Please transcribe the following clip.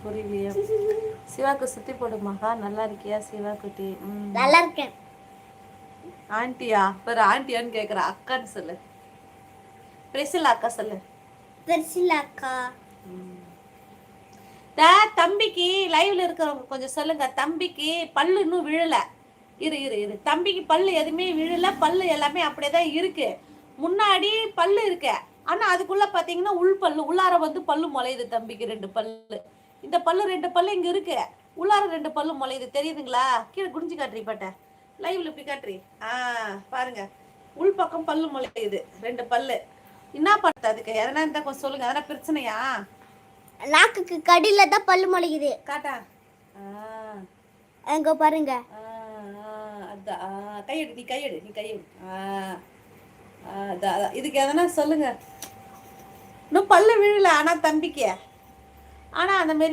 புரியலையே. சிவாக்கு சுத்தி போடுமாக்கா. நல்லா இருக்கியா சிவா குட்டி? நல்லா இருக்கேன். ஆண்டியா? வேற ஆண்டியான்னு கேக்குற. அக்கான்னு சொல்லு. பிரிசிலா அக்கா சொல்லு. பிரிசிலா அக்கா. தம்பிக்கு லைவ்ல இருக்கிறவங்க கொஞ்சம் சொல்லுங்க. தம்பிக்கு பல்லு இன்னும் விழல. இரு தம்பிக்கு பல்லு எதுவுமே விழல. பல்லு எல்லாமே அப்படியேதான் இருக்கு. முன்னாடி பல்லு இருக்கு, ஆனா அதுக்குள்ள பாத்தீங்கன்னா உள் பல்லு உள்ளார வந்து பல்லு முளையுது. தம்பிக்கு 2 பல்லு. இந்த பல்லு 2 பல்லு இங்க இருக்கு. உள்ளார 2 பல்லு முளையுது. தெரியுதுங்களா? கீழே குடிஞ்சு காட்டுறீ பாட்ட. லைவ்ல இப்படி காட்டுறீ. பாருங்க, உள் பக்கம் பல்லு முளையுது 2 பல்லு. என்ன பண்ணுது அதுக்கு? எதனா இருந்தா கொஞ்சம் சொல்லுங்க. எதனா பிரச்சனையா? நாக்குக்கு கடியில தான் பல்லு முளைக்குது. காட்டா. அங்க பாருங்க. அதான் கையெடு. நீ கையெடு. இதுக்கு எதனா சொல்லுங்க. இன்னும் பல்லு விழல ஆனா தம்பிக்கு. ஆனா அந்த மாதிரி